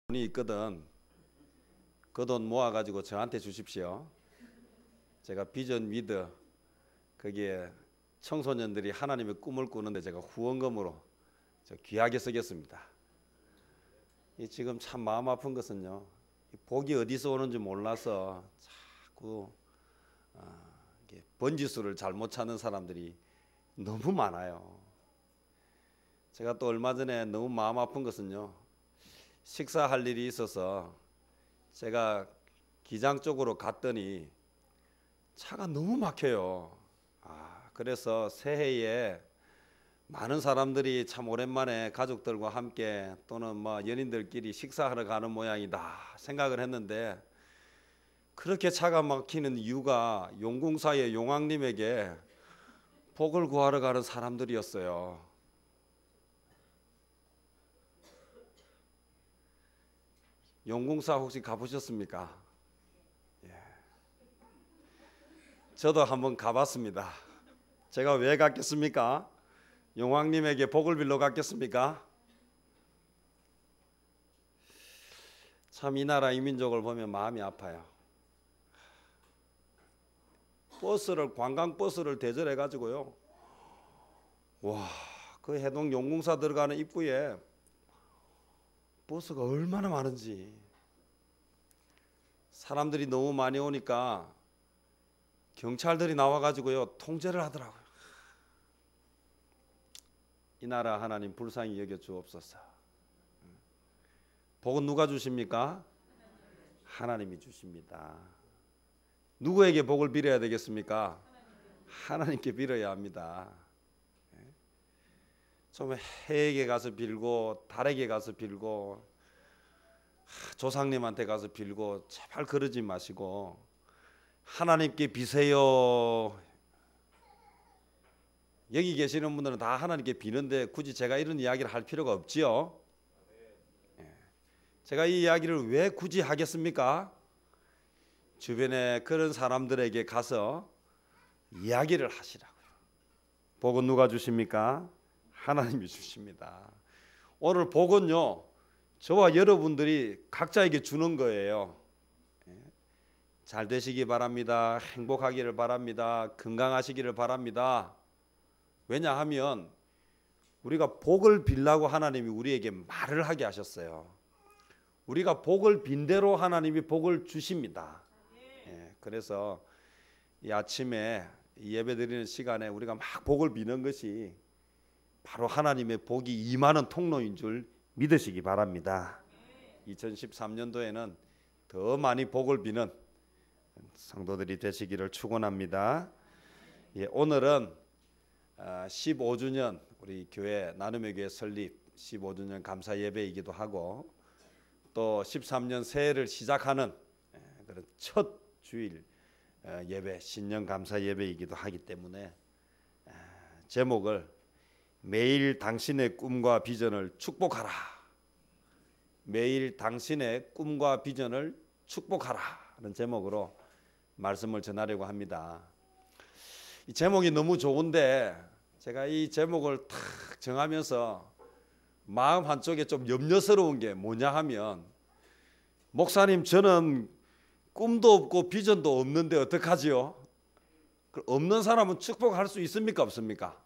돈이 있거든. 그 돈 모아가지고 저한테 주십시오. 제가 비전 위드 거기에 청소년들이 하나님의 꿈을 꾸는데 제가 후원금으로 귀하게 쓰겠습니다. 지금 참 마음 아픈 것은요, 복이 어디서 오는지 몰라서 자꾸 번지수를 잘못 찾는 사람들이 너무 많아요. 제가 또 얼마 전에 너무 마음 아픈 것은요, 식사할 일이 있어서 제가 기장 쪽으로 갔더니 차가 너무 막혀요. 그래서 새해에 많은 사람들이 참 오랜만에 가족들과 함께 또는 연인들끼리 식사하러 가는 모양이다 생각을 했는데, 그렇게 차가 막히는 이유가 용궁사의 용왕님에게 복을 구하러 가는 사람들이었어요. 용궁사 혹시 가보셨습니까? 예. 저도 한번 가봤습니다. 제가 왜 갔겠습니까? 용왕님에게 복을 빌러 갔겠습니까? 참 이 나라 이 민족을 보면 마음이 아파요. 관광버스를 대절해 가지고요, 와, 그 해동 용궁사 들어가는 입구에 버스가 얼마나 많은지. 사람들이 너무 많이 오니까 경찰들이 나와가지고요 통제를 하더라고요. 이 나라 하나님 불쌍히 여겨 주옵소서. 복은 누가 주십니까? 하나님이 주십니다. 누구에게 복을 빌어야 되겠습니까? 하나님께 빌어야 합니다. 좀 해에게 가서 빌고 달에게 가서 빌고 조상님한테 가서 빌고 제발 그러지 마시고 하나님께 비세요. 여기 계시는 분들은 다 하나님께 비는데 굳이 제가 이런 이야기를 할 필요가 없지요. 제가 이 이야기를 왜 굳이 하겠습니까? 주변에 그런 사람들에게 가서 이야기를 하시라고요. 복은 누가 주십니까? 하나님이 주십니다. 오늘 복은요, 저와 여러분들이 각자에게 주는 거예요. 잘 되시기 바랍니다. 행복하기를 바랍니다. 건강하시기를 바랍니다. 왜냐하면 우리가 복을 빌라고 하나님이 우리에게 말을 하게 하셨어요. 우리가 복을 빈 대로 하나님이 복을 주십니다. 그래서 이 아침에 예배 드리는 시간에 우리가 막 복을 비는 것이 바로 하나님의 복이 임하는 통로인 줄 믿으시기 바랍니다. 2013년도에는 더 많이 복을 비는 성도들이 되시기를 축원합니다. 오늘은 15주년 우리 교회 나눔의 교회 설립 15주년 감사 예배이기도 하고 또 13년 새해를 시작하는 그런 첫 주일 예배 신년 감사 예배이기도 하기 때문에 제목을 매일 당신의 꿈과 비전을 축복하라. 매일 당신의 꿈과 비전을 축복하라 하는 제목으로 말씀을 전하려고 합니다. 이 제목이 너무 좋은데 제가 이 제목을 탁 정하면서 마음 한쪽에 좀 염려스러운 게 뭐냐 하면, 목사님 저는 꿈도 없고 비전도 없는데 어떡하지요? 없는 사람은 축복할 수 있습니까? 없습니까?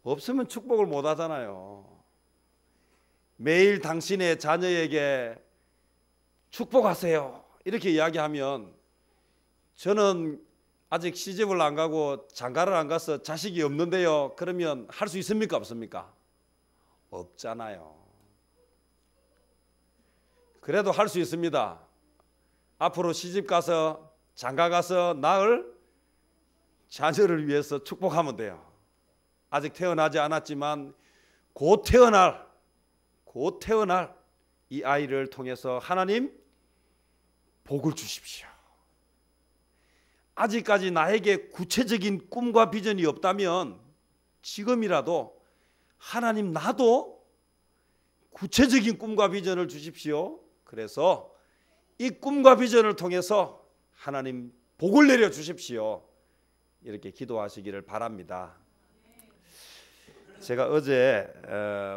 없으면 축복을 못 하잖아요. 매일 당신의 자녀에게 축복하세요 이렇게 이야기하면, 저는 아직 시집을 안 가고 장가를 안 가서 자식이 없는데요, 그러면 할 수 있습니까? 없습니까? 없잖아요. 그래도 할 수 있습니다. 앞으로 시집 가서 장가 가서 낳을 자녀를 위해서 축복하면 돼요. 아직 태어나지 않았지만 곧 태어날 이 아이를 통해서 하나님 복을 주십시오. 아직까지 나에게 구체적인 꿈과 비전이 없다면 지금이라도 하나님 나도 구체적인 꿈과 비전을 주십시오. 그래서 이 꿈과 비전을 통해서 하나님 복을 내려 주십시오. 이렇게 기도하시기를 바랍니다. 제가 어제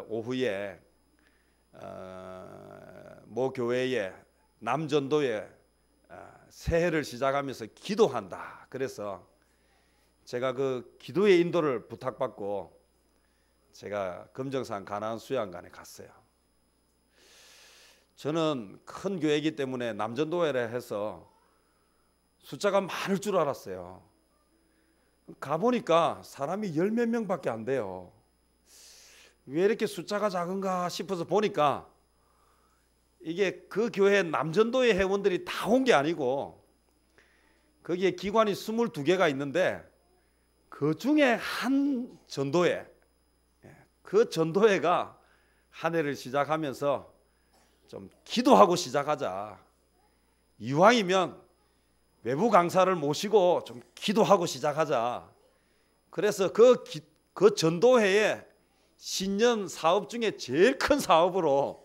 오후에 모 교회에 남전도에 새해를 시작하면서 기도한다. 그래서 제가 그 기도의 인도를 부탁받고 제가 금정산 가나안 수양관에 갔어요. 저는 큰 교회이기 때문에 남전도회라 해서 숫자가 많을 줄 알았어요. 가보니까 사람이 열 몇 명밖에 안 돼요. 왜 이렇게 숫자가 작은가 싶어서 보니까 이게 그 교회 남전도회 회원들이 다 온 게 아니고 거기에 기관이 22개가 있는데 그 중에 한 전도회, 그 전도회가 한 해를 시작하면서 좀 기도하고 시작하자. 이왕이면 외부 강사를 모시고 좀 기도하고 시작하자. 그래서 그 전도회의 신년 사업 중에 제일 큰 사업으로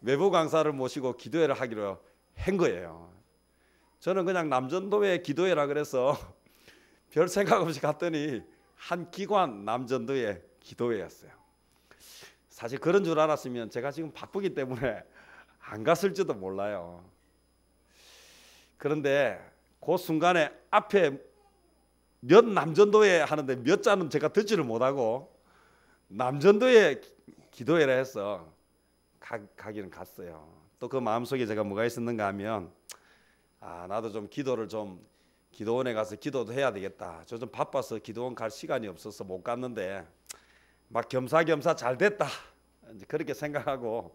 외부 강사를 모시고 기도회를 하기로 한 거예요. 저는 그냥 남전도회 기도회라 그래서 별 생각 없이 갔더니 한 기관 남전도회 기도회였어요. 사실 그런 줄 알았으면 제가 지금 바쁘기 때문에 안 갔을지도 몰라요. 그런데 그 순간에 앞에 몇 남전도회 하는데 몇 자는 제가 듣지를 못하고 남전도회 기도회라 해서 가기는 갔어요. 또 그 마음속에 제가 뭐가 있었는가 하면 나도 좀 기도원에 가서 기도도 해야 되겠다. 저 좀 바빠서 기도원 갈 시간이 없어서 못 갔는데 막 겸사겸사 잘 됐다. 이제 그렇게 생각하고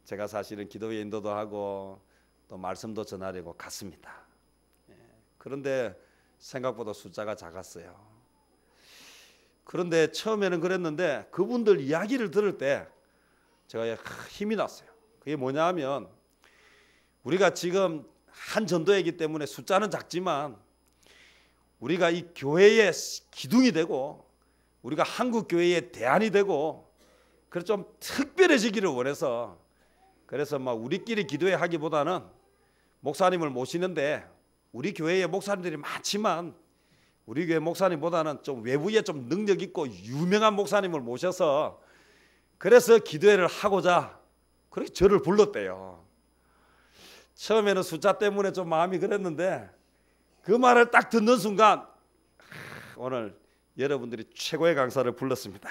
제가 사실은 기도회 인도도 하고 또 말씀도 전하려고 갔습니다. 그런데 생각보다 숫자가 작았어요. 그런데 처음에는 그랬는데 그분들 이야기를 들을 때 제가 힘이 났어요. 그게 뭐냐 하면 우리가 지금 한 전도회이기 때문에 숫자는 작지만 우리가 이 교회의 기둥이 되고 우리가 한국 교회의 대안이 되고 그래서 좀 특별해지기를 원해서 그래서 막 우리끼리 기도회 하기보다는 목사님을 모시는데 우리 교회에 목사님들이 많지만 우리 교회 목사님보다는 좀 외부에 좀 능력 있고 유명한 목사님을 모셔서 그래서 기도회를 하고자 그렇게 저를 불렀대요. 처음에는 숫자 때문에 좀 마음이 그랬는데 그 말을 딱 듣는 순간 오늘 여러분들이 최고의 강사를 불렀습니다.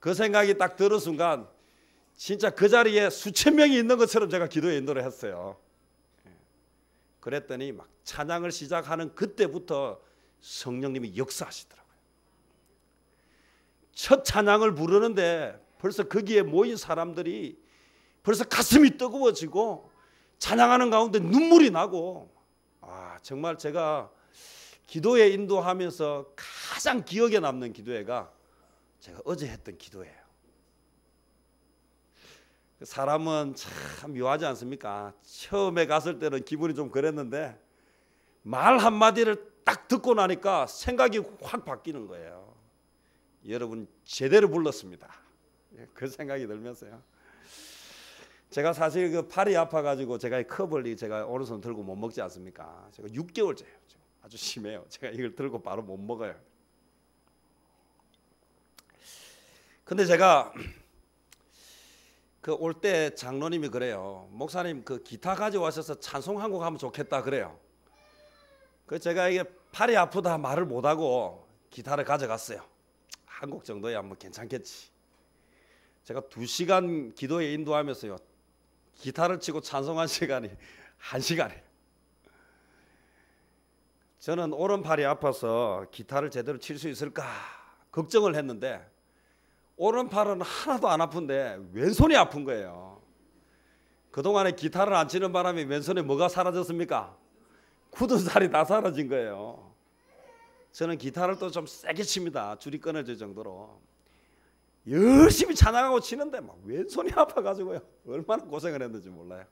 그 생각이 딱 들은 순간 진짜 그 자리에 수천 명이 있는 것처럼 제가 기도회 인도를 했어요. 그랬더니 막 찬양을 시작하는 그때부터 성령님이 역사하시더라고요. 첫 찬양을 부르는데 벌써 거기에 모인 사람들이 벌써 가슴이 뜨거워지고 찬양하는 가운데 눈물이 나고 정말 제가 기도회 인도하면서 가장 기억에 남는 기도회가 제가 어제 했던 기도회예요. 사람은 참 묘하지 않습니까? 처음에 갔을 때는 기분이 좀 그랬는데 말 한마디를 딱 듣고 나니까 생각이 확 바뀌는 거예요. 여러분 제대로 불렀습니다. 그 생각이 들면서요. 제가 사실 그 팔이 아파가지고 제가 이 컵을 제가 오른손 들고 못 먹지 않습니까? 제가 6개월째예요. 아주 심해요. 제가 이걸 들고 바로 못 먹어요. 근데 제가 그 올 때 장로님이 그래요. 목사님 그 기타 가져와셔서 찬송 한 곡 하면 좋겠다 그래요. 그 제가 이게 팔이 아프다 말을 못하고 기타를 가져갔어요. 한 곡 정도야 뭐 괜찮겠지. 제가 2시간 기도에 인도하면서요. 기타를 치고 찬송한 시간이 1시간이에요. 저는 오른팔이 아파서 기타를 제대로 칠 수 있을까 걱정을 했는데 오른팔은 하나도 안 아픈데 왼손이 아픈 거예요. 그동안에 기타를 안 치는 바람에 왼손에 뭐가 사라졌습니까? 굳은 살이 다 사라진 거예요. 저는 기타를 또 좀 세게 칩니다. 줄이 끊어질 정도로. 열심히 찬양하고 치는데 막 왼손이 아파가지고요. 얼마나 고생을 했는지 몰라요.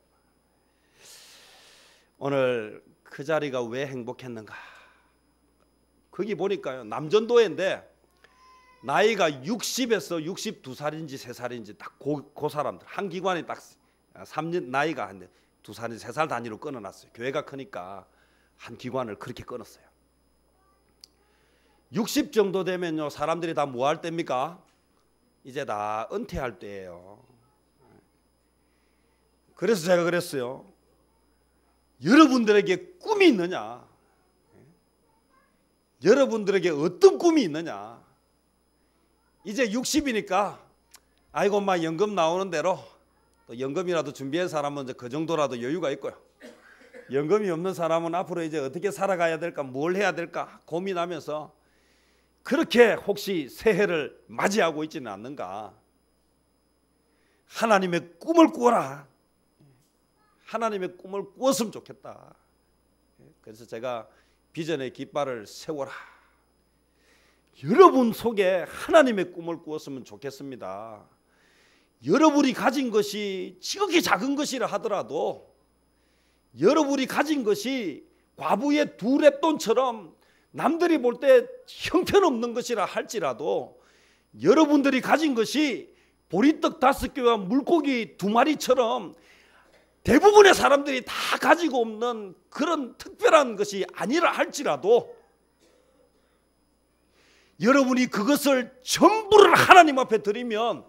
오늘 그 자리가 왜 행복했는가? 거기 보니까요. 남전도회인데 나이가 60에서 62살인지 3살인지 딱 그 사람들 한 기관이 딱 3년 나이가 한 2살인지 3살 단위로 끊어놨어요. 교회가 크니까 한 기관을 그렇게 끊었어요. 60 정도 되면요 사람들이 다 뭐 할 때입니까? 이제 다 은퇴할 때예요. 그래서 제가 그랬어요. 여러분들에게 꿈이 있느냐? 여러분들에게 어떤 꿈이 있느냐? 이제 60이니까 아이고 막 연금 나오는 대로 또 연금이라도 준비한 사람은 이제 그 정도라도 여유가 있고요. 연금이 없는 사람은 앞으로 이제 어떻게 살아가야 될까, 뭘 해야 될까 고민하면서 그렇게 혹시 새해를 맞이하고 있지는 않는가? 하나님의 꿈을 꾸어라. 하나님의 꿈을 꾸었으면 좋겠다. 그래서 제가 비전의 깃발을 세워라. 여러분 속에 하나님의 꿈을 꾸었으면 좋겠습니다. 여러분이 가진 것이 지극히 작은 것이라 하더라도, 여러분이 가진 것이 과부의 두 랩돈처럼 남들이 볼 때 형편없는 것이라 할지라도, 여러분들이 가진 것이 보리떡 5개와 물고기 2마리처럼 대부분의 사람들이 다 가지고 없는 그런 특별한 것이 아니라 할지라도, 여러분이 그것을 전부를 하나님 앞에 드리면,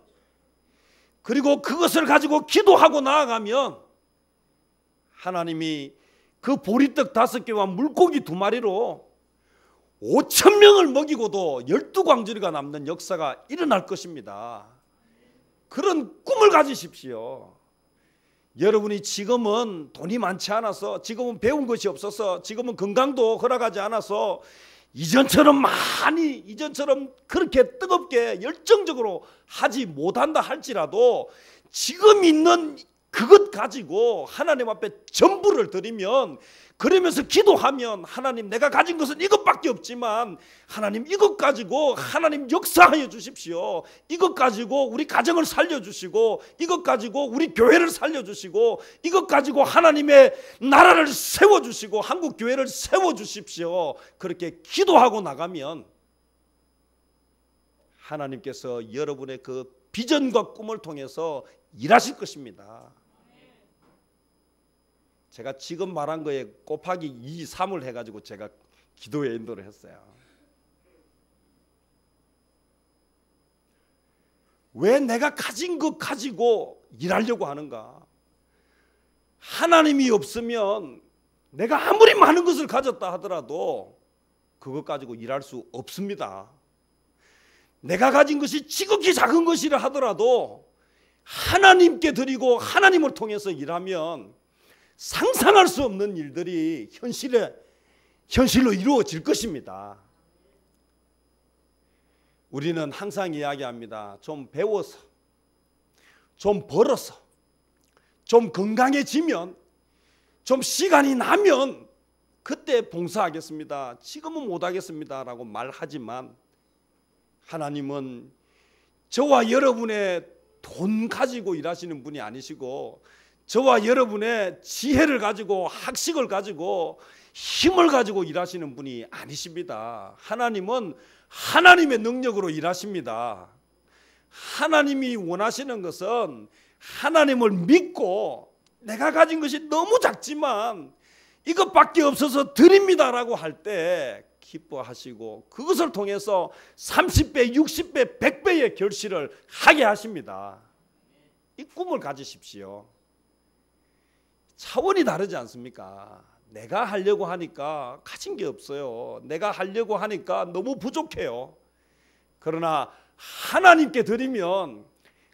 그리고 그것을 가지고 기도하고 나아가면 하나님이 그 보리떡 5개와 물고기 2마리로 5,000명을 먹이고도 12광주리가 남는 역사가 일어날 것입니다. 그런 꿈을 가지십시오. 여러분이 지금은 돈이 많지 않아서, 지금은 배운 것이 없어서, 지금은 건강도 허락하지 않아서 이전처럼 그렇게 뜨겁게 열정적으로 하지 못한다 할지라도, 지금 있는 그것 가지고 하나님 앞에 전부를 드리면, 그러면서 기도하면, 하나님 내가 가진 것은 이것밖에 없지만 하나님 이것 가지고 하나님 역사하여 주십시오. 이것 가지고 우리 가정을 살려주시고, 이것 가지고 우리 교회를 살려주시고, 이것 가지고 하나님의 나라를 세워주시고 한국교회를 세워주십시오. 그렇게 기도하고 나가면 하나님께서 여러분의 그 비전과 꿈을 통해서 일하실 것입니다. 제가 지금 말한 거에 곱하기 2, 3을 해가지고 제가 기도에 인도를 했어요. 왜 내가 가진 것 가지고 일하려고 하는가? 하나님이 없으면 내가 아무리 많은 것을 가졌다 하더라도 그것 가지고 일할 수 없습니다. 내가 가진 것이 지극히 작은 것이라 하더라도 하나님께 드리고 하나님을 통해서 일하면 상상할 수 없는 일들이 현실로 이루어질 것입니다. 우리는 항상 이야기합니다. 좀 배워서, 좀 벌어서, 좀 건강해지면, 좀 시간이 나면 그때 봉사하겠습니다. 지금은 못하겠습니다 라고 말하지만, 하나님은 저와 여러분의 돈 가지고 일하시는 분이 아니시고, 저와 여러분의 지혜를 가지고, 학식을 가지고, 힘을 가지고 일하시는 분이 아니십니다. 하나님은 하나님의 능력으로 일하십니다. 하나님이 원하시는 것은 하나님을 믿고, 내가 가진 것이 너무 작지만 이것밖에 없어서 드립니다라고 할 때 기뻐하시고, 그것을 통해서 30배, 60배, 100배의 결실을 하게 하십니다. 이 꿈을 가지십시오. 차원이 다르지 않습니까? 내가 하려고 하니까 가진 게 없어요. 내가 하려고 하니까 너무 부족해요. 그러나 하나님께 드리면,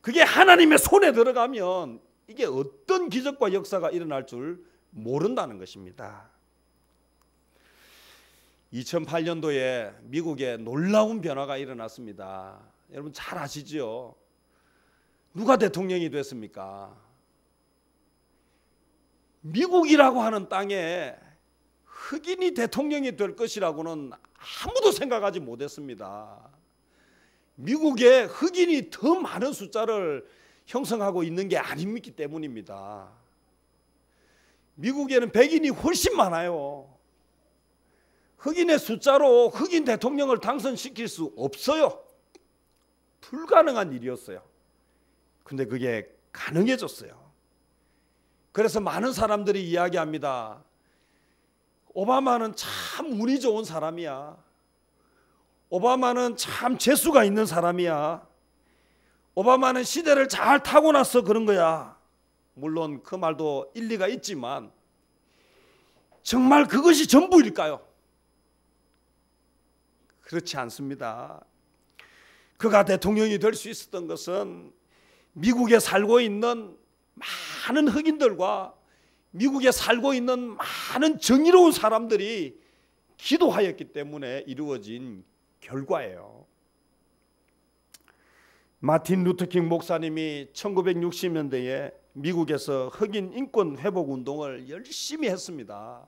그게 하나님의 손에 들어가면 이게 어떤 기적과 역사가 일어날 줄 모른다는 것입니다. 2008년도에 미국에 놀라운 변화가 일어났습니다. 여러분 잘 아시죠? 누가 대통령이 됐습니까? 미국이라고 하는 땅에 흑인이 대통령이 될 것이라고는 아무도 생각하지 못했습니다. 미국에 흑인이 더 많은 숫자를 형성하고 있는 게 아니기 때문입니다. 미국에는 백인이 훨씬 많아요. 흑인의 숫자로 흑인 대통령을 당선시킬 수 없어요. 불가능한 일이었어요. 근데 그게 가능해졌어요. 그래서 많은 사람들이 이야기합니다. 오바마는 참 운이 좋은 사람이야. 오바마는 참 재수가 있는 사람이야. 오바마는 시대를 잘 타고나서 그런 거야. 물론 그 말도 일리가 있지만 정말 그것이 전부일까요? 그렇지 않습니다. 그가 대통령이 될 수 있었던 것은 미국에 살고 있는 많은 흑인들과 미국에 살고 있는 많은 정의로운 사람들이 기도하였기 때문에 이루어진 결과예요. 마틴 루터킹 목사님이 1960년대에 미국에서 흑인 인권 회복 운동을 열심히 했습니다.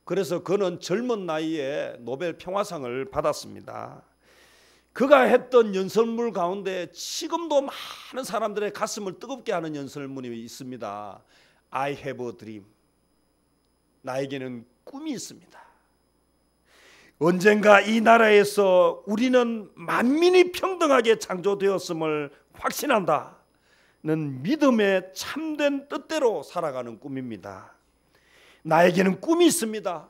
그래서 그는 젊은 나이에 노벨 평화상을 받았습니다. 그가 했던 연설문 가운데 지금도 많은 사람들의 가슴을 뜨겁게 하는 연설문이 있습니다. I have a dream. 나에게는 꿈이 있습니다. 언젠가 이 나라에서 우리는 만민이 평등하게 창조되었음을 확신한다는 믿음의 참된 뜻대로 살아가는 꿈입니다. 나에게는 꿈이 있습니다.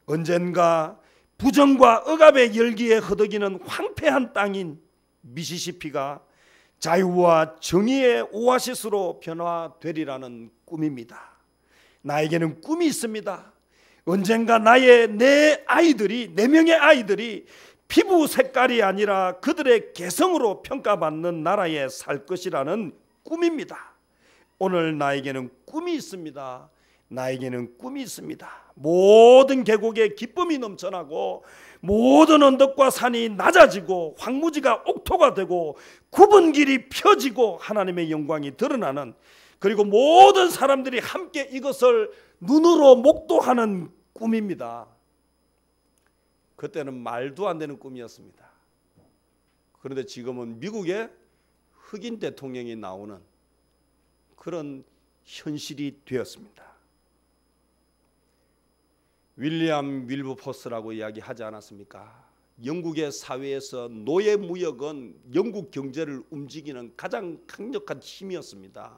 언젠가 부정과 억압의 열기에 허덕이는 황폐한 땅인 미시시피가 자유와 정의의 오아시스로 변화되리라는 꿈입니다. 나에게는 꿈이 있습니다. 언젠가 내 아이들이, 4명의 아이들이 피부 색깔이 아니라 그들의 개성으로 평가받는 나라에 살 것이라는 꿈입니다. 오늘 나에게는 꿈이 있습니다. 나에게는 꿈이 있습니다. 모든 계곡에 기쁨이 넘쳐나고 모든 언덕과 산이 낮아지고 황무지가 옥토가 되고 굽은 길이 펴지고 하나님의 영광이 드러나는, 그리고 모든 사람들이 함께 이것을 눈으로 목도하는 꿈입니다. 그때는 말도 안 되는 꿈이었습니다. 그런데 지금은 미국의 흑인 대통령이 나오는 그런 현실이 되었습니다. 윌리엄 윌버포스라고 이야기하지 않았습니까? 영국의 사회에서 노예 무역은 영국 경제를 움직이는 가장 강력한 힘이었습니다.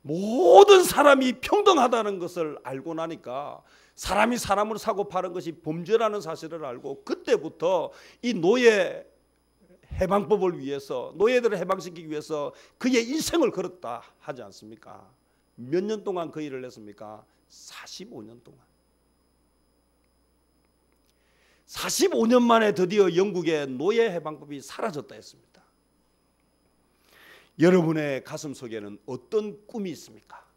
모든 사람이 평등하다는 것을 알고 나니까 사람이 사람을 사고 파는 것이 범죄라는 사실을 알고 그때부터 이 노예 해방법을 위해서, 노예들을 해방시키기 위해서 그의 인생을 걸었다 하지 않습니까? 몇 년 동안 그 일을 했습니까? 45년 동안. 45년 만에 드디어 영국의 노예 해방법이 사라졌다 했습니다. 여러분의 가슴 속에는 어떤 꿈이 있습니까?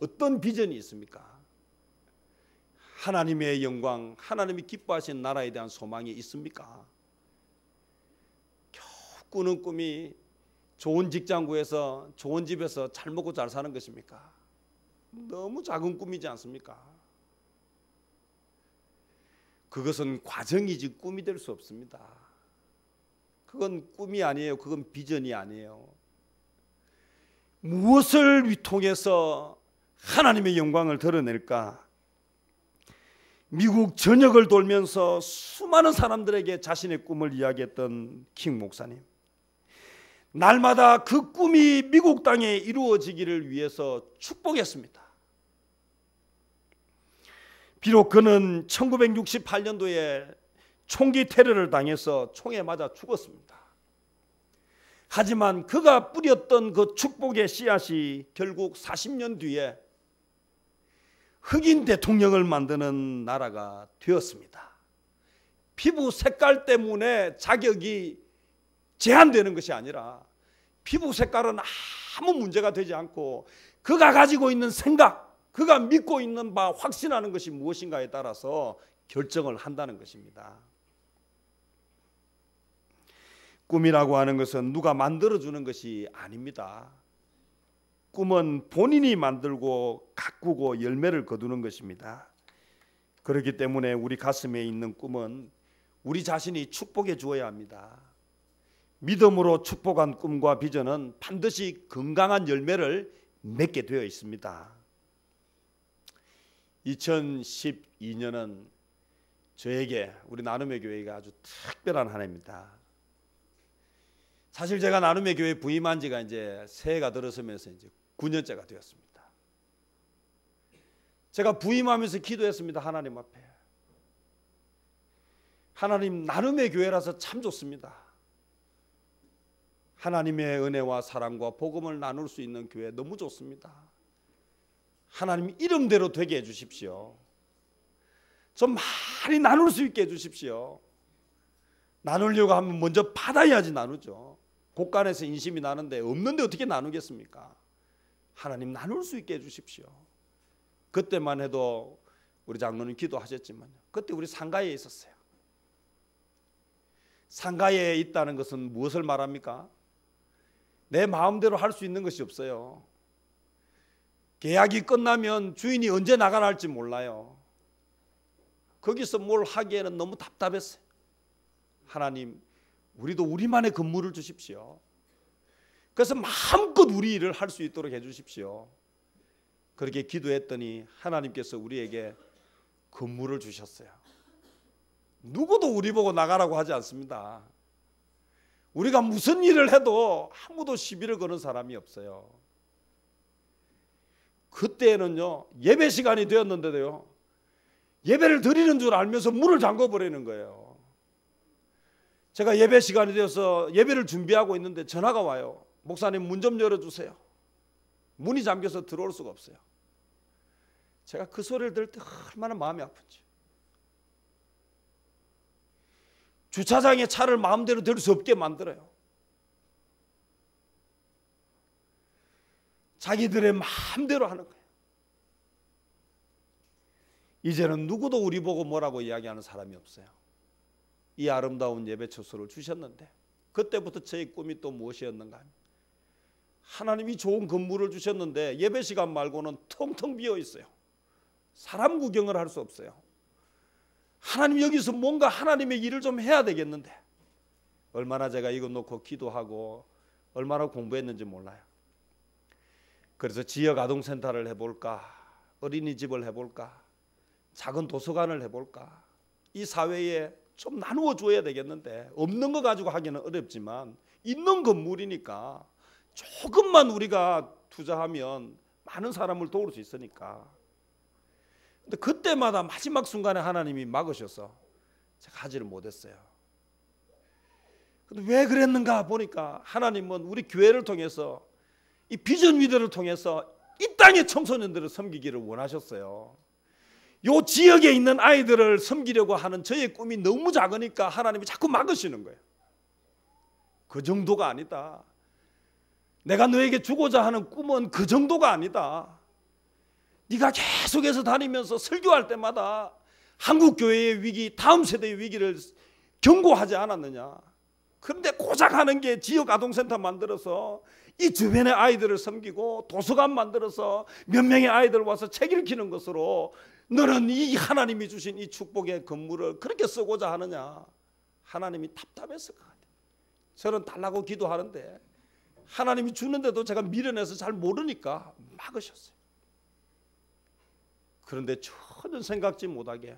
어떤 비전이 있습니까? 하나님의 영광, 하나님이 기뻐하시는 나라에 대한 소망이 있습니까? 겨우 꾸는 꿈이 좋은 직장 구해서 좋은 집에서 잘 먹고 잘 사는 것입니까? 너무 작은 꿈이지 않습니까? 그것은 과정이지 꿈이 될 수 없습니다. 그건 꿈이 아니에요. 그건 비전이 아니에요. 무엇을 통해서 하나님의 영광을 드러낼까? 미국 전역을 돌면서 수많은 사람들에게 자신의 꿈을 이야기했던 킹 목사님. 날마다 그 꿈이 미국 땅에 이루어지기를 위해서 축복했습니다. 비록 그는 1968년도에 총기 테러를 당해서 총에 맞아 죽었습니다. 하지만 그가 뿌렸던 그 축복의 씨앗이 결국 40년 뒤에 흑인 대통령을 만드는 나라가 되었습니다. 피부 색깔 때문에 자격이 제한되는 것이 아니라 피부 색깔은 아무 문제가 되지 않고 그가 가지고 있는 생각, 그가 믿고 있는 바, 확신하는 것이 무엇인가에 따라서 결정을 한다는 것입니다. 꿈이라고 하는 것은 누가 만들어주는 것이 아닙니다. 꿈은 본인이 만들고 가꾸고 열매를 거두는 것입니다. 그렇기 때문에 우리 가슴에 있는 꿈은 우리 자신이 축복해 주어야 합니다. 믿음으로 축복한 꿈과 비전은 반드시 건강한 열매를 맺게 되어 있습니다. 2012년은 저에게, 우리 나눔의 교회가 아주 특별한 한 해입니다. 사실 제가 나눔의 교회 부임한 지가 이제 새해가 들어서면서 이제 9년째가 되었습니다. 제가 부임하면서 기도했습니다. 하나님 앞에. 하나님, 나눔의 교회라서 참 좋습니다. 하나님의 은혜와 사랑과 복음을 나눌 수 있는 교회 너무 좋습니다. 하나님 이름대로 되게 해주십시오. 좀 많이 나눌 수 있게 해주십시오. 나누려고 하면 먼저 받아야지 나누죠. 곳간에서 인심이 나는데 없는데 어떻게 나누겠습니까? 하나님 나눌 수 있게 해주십시오. 그때만 해도 우리 장로님 기도하셨지만 그때 우리 상가에 있었어요. 상가에 있다는 것은 무엇을 말합니까? 내 마음대로 할 수 있는 것이 없어요. 계약이 끝나면 주인이 언제 나가라 할지 몰라요. 거기서 뭘 하기에는 너무 답답했어요. 하나님, 우리도 우리만의 건물을 주십시오. 그래서 마음껏 우리 일을 할 수 있도록 해주십시오. 그렇게 기도했더니 하나님께서 우리에게 건물을 주셨어요. 누구도 우리 보고 나가라고 하지 않습니다. 우리가 무슨 일을 해도 아무도 시비를 거는 사람이 없어요. 그때는요, 예배 시간이 되었는데도요, 예배를 드리는 줄 알면서 문을 잠궈버리는 거예요. 제가 예배 시간이 되어서 예배를 준비하고 있는데 전화가 와요. 목사님 문 좀 열어주세요. 문이 잠겨서 들어올 수가 없어요. 제가 그 소리를 들을 때 얼마나 마음이 아픈지. 주차장에 차를 마음대로 댈 수 없게 만들어요. 자기들의 마음대로 하는 거예요. 이제는 누구도 우리 보고 뭐라고 이야기하는 사람이 없어요. 이 아름다운 예배 처소를 주셨는데 그때부터 저의 꿈이 또 무엇이었는가 하면 하나님이 좋은 건물을 주셨는데 예배 시간 말고는 텅텅 비어 있어요. 사람 구경을 할 수 없어요. 하나님 여기서 뭔가 하나님의 일을 좀 해야 되겠는데 얼마나 제가 이거 놓고 기도하고 얼마나 공부했는지 몰라요. 그래서 지역 아동센터를 해볼까, 어린이집을 해볼까, 작은 도서관을 해볼까, 이 사회에 좀 나누어 줘야 되겠는데 없는 거 가지고 하기는 어렵지만 있는 건물이니까 조금만 우리가 투자하면 많은 사람을 도울 수 있으니까. 근데 그때마다 마지막 순간에 하나님이 막으셔서 제가 하지를 못했어요. 근데 왜 그랬는가 보니까 하나님은 우리 교회를 통해서 이 비전 위드를 통해서 이 땅의 청소년들을 섬기기를 원하셨어요. 요 지역에 있는 아이들을 섬기려고 하는 저의 꿈이 너무 작으니까 하나님이 자꾸 막으시는 거예요. 그 정도가 아니다. 내가 너에게 주고자 하는 꿈은 그 정도가 아니다. 네가 계속해서 다니면서 설교할 때마다 한국 교회의 위기, 다음 세대의 위기를 경고하지 않았느냐. 그런데 고작 하는 게 지역 아동센터 만들어서 이 주변의 아이들을 섬기고 도서관 만들어서 몇 명의 아이들 와서 책 읽히는 것으로 너는 이 하나님이 주신 이 축복의 건물을 그렇게 쓰고자 하느냐. 하나님이 답답했을 것 같아요. 저는 달라고 기도하는데 하나님이 주는데도 제가 미련해서 잘 모르니까 막으셨어요. 그런데 전혀 생각지 못하게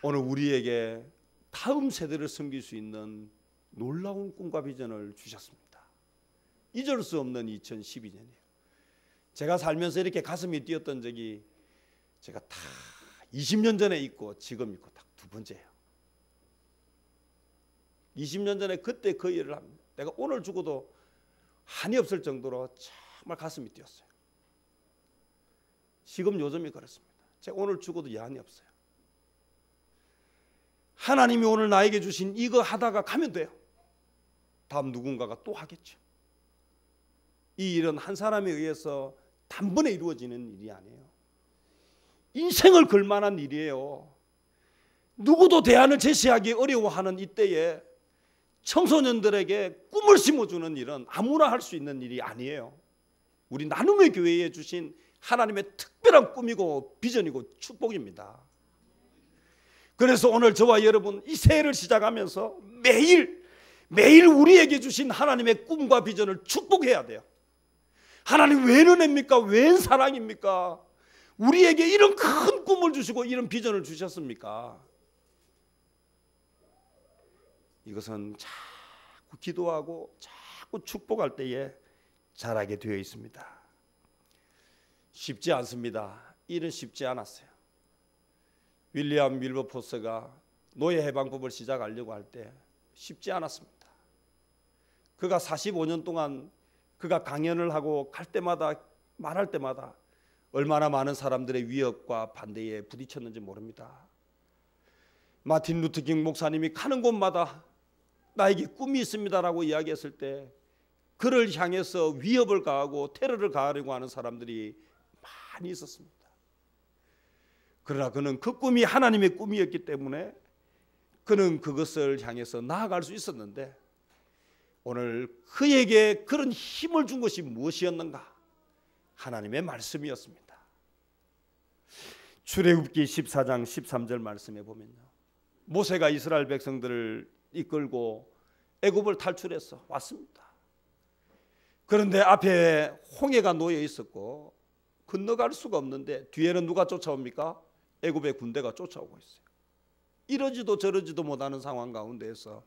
오늘 우리에게 다음 세대를 섬길 수 있는 놀라운 꿈과 비전을 주셨습니다. 잊을 수 없는 2012년이에요. 제가 살면서 이렇게 가슴이 뛰었던 적이 제가 다 20년 전에 있고 지금 있고 딱 두 번째예요. 20년 전에 그때 그 일을 합니다. 내가 오늘 죽어도 한이 없을 정도로 정말 가슴이 뛰었어요. 지금 요즘이 그렇습니다. 제가 오늘 죽어도 여한이 없어요. 하나님이 오늘 나에게 주신 이거 하다가 가면 돼요. 다음 누군가가 또 하겠죠. 이 일은 한 사람에 의해서 단번에 이루어지는 일이 아니에요. 인생을 걸 만한 일이에요. 누구도 대안을 제시하기 어려워하는 이때에 청소년들에게 꿈을 심어주는 일은 아무나 할 수 있는 일이 아니에요. 우리 나눔의 교회에 주신 하나님의 특별한 꿈이고 비전이고 축복입니다. 그래서 오늘 저와 여러분 이 새해를 시작하면서 매일 우리에게 주신 하나님의 꿈과 비전을 축복해야 돼요. 하나님 웬 은혜입니까? 웬 사랑입니까? 우리에게 이런 큰 꿈을 주시고 이런 비전을 주셨습니까? 이것은 자꾸 기도하고 자꾸 축복할 때에 잘하게 되어 있습니다. 쉽지 않습니다. 일은 쉽지 않았어요. 윌리엄 밀버포스가 노예 해방법을 시작하려고 할 때 쉽지 않았습니다. 그가 45년 동안 그가 강연을 하고 갈 때마다 말할 때마다 얼마나 많은 사람들의 위협과 반대에 부딪혔는지 모릅니다. 마틴 루터킹 목사님이 가는 곳마다 나에게 꿈이 있습니다라고 이야기했을 때 그를 향해서 위협을 가하고 테러를 가하려고 하는 사람들이 많이 있었습니다. 그러나 그는 그 꿈이 하나님의 꿈이었기 때문에 그는 그것을 향해서 나아갈 수 있었는데 오늘 그에게 그런 힘을 준 것이 무엇이었는가? 하나님의 말씀이었습니다. 출애굽기 14장 13절 말씀에 보면요, 모세가 이스라엘 백성들을 이끌고 애굽을 탈출해서 왔습니다. 그런데 앞에 홍해가 놓여 있었고 건너갈 수가 없는데 뒤에는 누가 쫓아옵니까? 애굽의 군대가 쫓아오고 있어요. 이러지도 저러지도 못하는 상황 가운데에서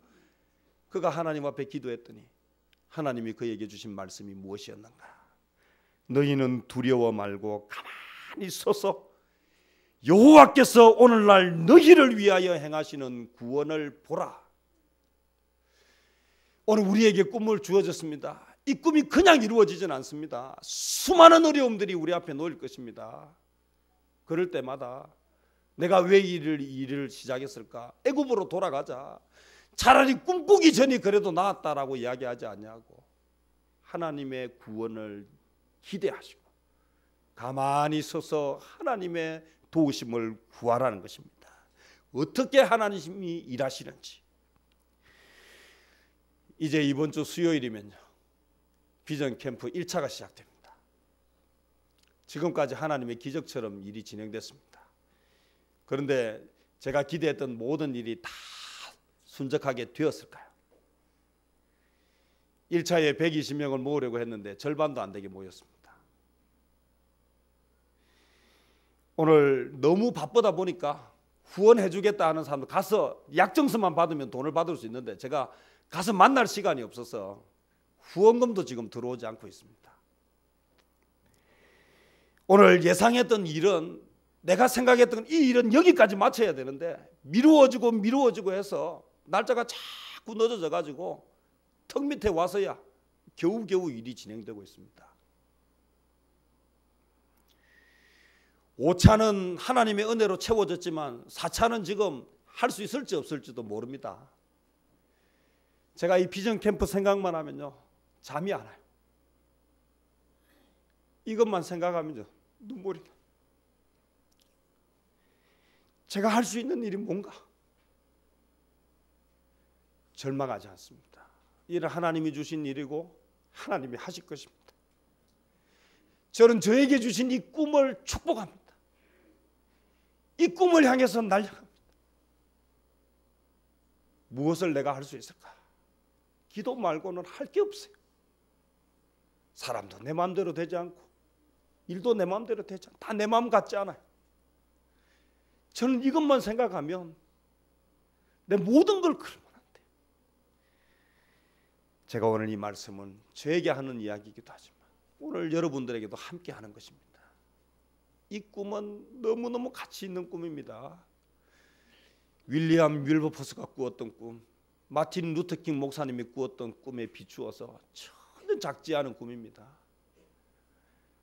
그가 하나님 앞에 기도했더니 하나님이 그에게 주신 말씀이 무엇이었는가? 너희는 두려워 말고 가만히 서서 여호와께서 오늘날 너희를 위하여 행하시는 구원을 보라. 오늘 우리에게 꿈을 주어졌습니다. 이 꿈이 그냥 이루어지진 않습니다. 수많은 어려움들이 우리 앞에 놓일 것입니다. 그럴 때마다 내가 왜 일을 시작했을까? 애굽으로 돌아가자. 차라리 꿈꾸기 전이 그래도 나았다라고 이야기하지 않냐고. 하나님의 구원을 기대하시고 가만히 서서 하나님의 도우심을 구하라는 것입니다. 어떻게 하나님이 일하시는지. 이제 이번 주 수요일이면요, 비전 캠프 1차가 시작됩니다. 지금까지 하나님의 기적처럼 일이 진행됐습니다. 그런데 제가 기대했던 모든 일이 다 순적하게 되었을까요? 1차에 120명을 모으려고 했는데 절반도 안 되게 모였습니다. 오늘 너무 바쁘다 보니까 후원해 주겠다 하는 사람들 가서 약정서만 받으면 돈을 받을 수 있는데 제가 가서 만날 시간이 없어서 후원금도 지금 들어오지 않고 있습니다. 오늘 예상했던 일은, 내가 생각했던 이 일은 여기까지 마쳐야 되는데 미루어지고 해서 날짜가 자꾸 늦어져 가지고 턱 밑에 와서야 겨우겨우 일이 진행되고 있습니다. 5차는 하나님의 은혜로 채워졌지만 4차는 지금 할 수 있을지 없을지도 모릅니다. 제가 이 비전 캠프 생각만 하면요, 잠이 안 와요. 이것만 생각하면요, 눈물이 나요. 제가 할 수 있는 일이 뭔가? 절망하지 않습니다. 이는 하나님이 주신 일이고 하나님이 하실 것입니다. 저는 저에게 주신 이 꿈을 축복합니다. 이 꿈을 향해서 날아갑니다. 무엇을 내가 할 수 있을까? 기도 말고는 할 게 없어요. 사람도 내 마음대로 되지 않고 일도 내 마음대로 되지 않고 다 내 마음 같지 않아요. 저는 이것만 생각하면 내 모든 걸 걸면 안 돼요. 제가 오늘 이 말씀은 저에게 하는 이야기이기도 하지만 오늘 여러분들에게도 함께 하는 것입니다. 이 꿈은 너무너무 가치 있는 꿈입니다. 윌리엄 윌버포스가 꾸었던 꿈, 마틴 루터킹 목사님이 꾸었던 꿈에 비추어서 전혀 작지 않은 꿈입니다.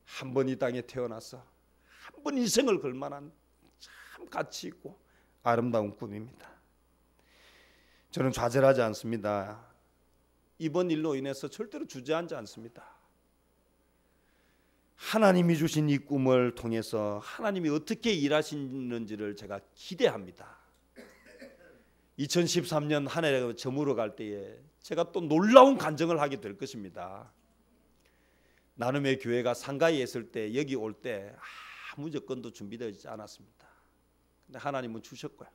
한 번 이 땅에 태어나서 한 번 인생을 걸만한 참 가치 있고 아름다운 꿈입니다. 저는 좌절하지 않습니다. 이번 일로 인해서 절대로 주저앉지 않습니다. 하나님이 주신 이 꿈을 통해서 하나님이 어떻게 일하시는지를 제가 기대합니다. 2013년 한 해가 저물어 갈 때에 제가 또 놀라운 간증을 하게 될 것입니다. 나눔의 교회가 상가에 있을 때 여기 올 때 아무 조건도 준비되지 않았습니다. 근데 하나님은 주셨고요.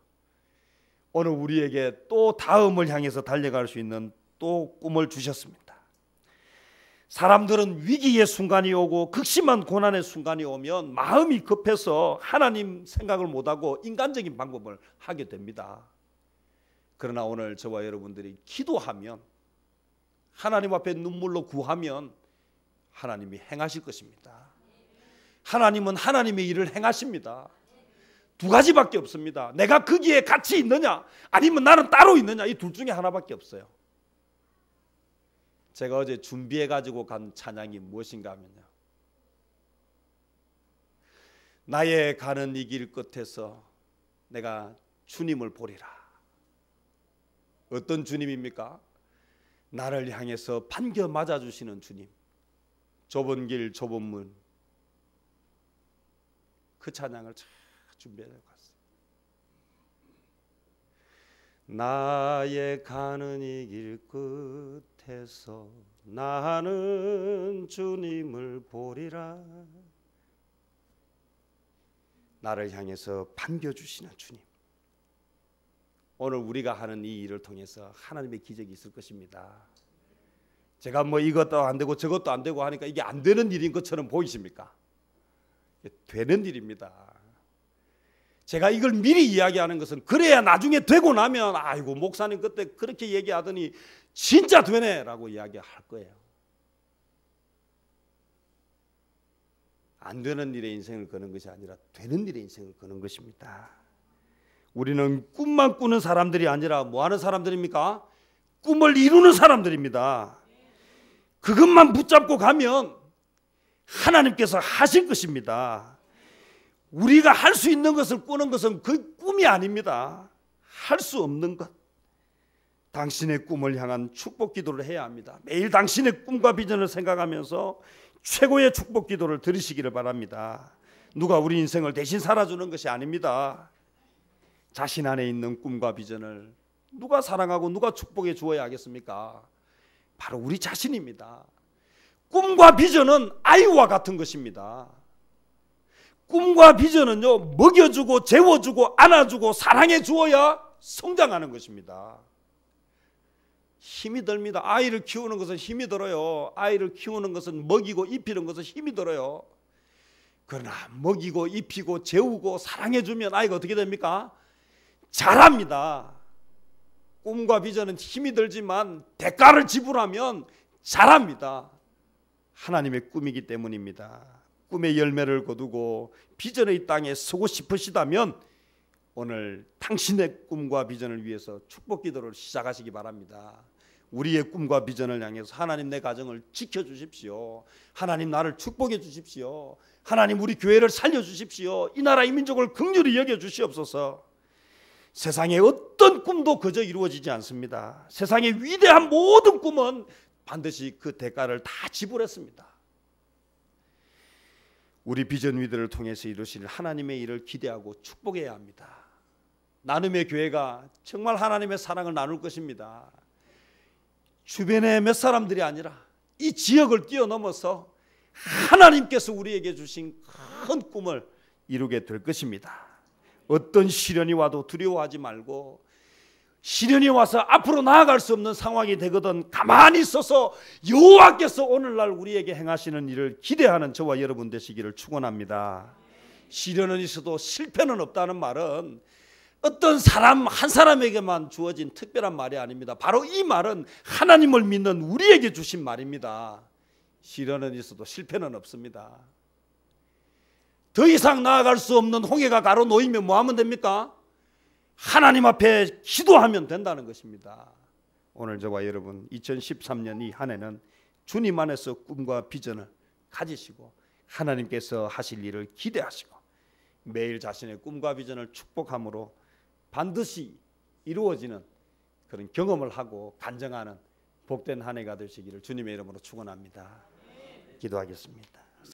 오늘 우리에게 또 다음을 향해서 달려갈 수 있는 또 꿈을 주셨습니다. 사람들은 위기의 순간이 오고 극심한 고난의 순간이 오면 마음이 급해서 하나님 생각을 못하고 인간적인 방법을 하게 됩니다. 그러나 오늘 저와 여러분들이 기도하면, 하나님 앞에 눈물로 구하면 하나님이 행하실 것입니다. 하나님은 하나님의 일을 행하십니다. 두 가지밖에 없습니다. 내가 거기에 같이 있느냐 아니면 나는 따로 있느냐, 이 둘 중에 하나밖에 없어요. 제가 어제 준비해 가지고 간 찬양이 무엇인가 하면요, 나의 가는 이 길 끝에서 내가 주님을 보리라. 어떤 주님입니까? 나를 향해서 반겨 맞아주시는 주님. 좁은 길 좁은 문, 그 찬양을 잘 준비해 갔어요. 나의 가는 이 길 끝에서 나는 주님을 보리라. 나를 향해서 반겨주시는 주님. 오늘 우리가 하는 이 일을 통해서 하나님의 기적이 있을 것입니다. 제가 뭐 이것도 안 되고 저것도 안 되고 하니까 이게 안 되는 일인 것처럼 보이십니까? 되는 일입니다. 제가 이걸 미리 이야기하는 것은 그래야 나중에 되고 나면 아이고 목사님 그때 그렇게 얘기하더니 진짜 되네 라고 이야기할 거예요. 안 되는 일에 인생을 거는 것이 아니라 되는 일에 인생을 거는 것입니다. 우리는 꿈만 꾸는 사람들이 아니라 뭐 하는 사람들입니까? 꿈을 이루는 사람들입니다. 그것만 붙잡고 가면 하나님께서 하실 것입니다. 우리가 할 수 있는 것을 꾸는 것은 그 꿈이 아닙니다. 할 수 없는 것. 당신의 꿈을 향한 축복 기도를 해야 합니다. 매일 당신의 꿈과 비전을 생각하면서 최고의 축복 기도를 들으시기를 바랍니다. 누가 우리 인생을 대신 살아주는 것이 아닙니다. 자신 안에 있는 꿈과 비전을 누가 사랑하고 누가 축복해 주어야 하겠습니까? 바로 우리 자신입니다. 꿈과 비전은 아이와 같은 것입니다. 꿈과 비전은요, 먹여주고 재워주고 안아주고 사랑해 주어야 성장하는 것입니다. 힘이 듭니다. 아이를 키우는 것은 힘이 들어요. 아이를 키우는 것은 먹이고 입히는 것은 힘이 들어요. 그러나 먹이고 입히고 재우고 사랑해 주면 아이가 어떻게 됩니까? 잘합니다. 꿈과 비전은 힘이 들지만 대가를 지불하면 잘합니다. 하나님의 꿈이기 때문입니다. 꿈의 열매를 거두고 비전의 땅에 서고 싶으시다면 오늘 당신의 꿈과 비전을 위해서 축복 기도를 시작하시기 바랍니다. 우리의 꿈과 비전을 향해서 하나님 내 가정을 지켜주십시오. 하나님 나를 축복해 주십시오. 하나님 우리 교회를 살려주십시오. 이 나라 이 민족을 긍휼히 여겨주시옵소서. 세상의 어떤 꿈도 그저 이루어지지 않습니다. 세상의 위대한 모든 꿈은 반드시 그 대가를 다 지불했습니다. 우리 비전 위대를 통해서 이루실 하나님의 일을 기대하고 축복해야 합니다. 나눔의 교회가 정말 하나님의 사랑을 나눌 것입니다. 주변의 몇 사람들이 아니라 이 지역을 뛰어넘어서 하나님께서 우리에게 주신 큰 꿈을 이루게 될 것입니다. 어떤 시련이 와도 두려워하지 말고, 시련이 와서 앞으로 나아갈 수 없는 상황이 되거든 가만히 있어서 여호와께서 오늘날 우리에게 행하시는 일을 기대하는 저와 여러분 되시기를 축원합니다. 시련은 있어도 실패는 없다는 말은 어떤 사람 한 사람에게만 주어진 특별한 말이 아닙니다. 바로 이 말은 하나님을 믿는 우리에게 주신 말입니다. 시련은 있어도 실패는 없습니다. 더 이상 나아갈 수 없는 홍해가 가로 놓이면 뭐 하면 됩니까? 하나님 앞에 기도하면 된다는 것입니다. 오늘 저와 여러분 2013년 이 한 해는 주님 안에서 꿈과 비전을 가지시고 하나님께서 하실 일을 기대하시고 매일 자신의 꿈과 비전을 축복함으로 반드시 이루어지는 그런 경험을 하고 간증하는 복된 한 해가 되시기를 주님의 이름으로 축원합니다. 기도하겠습니다.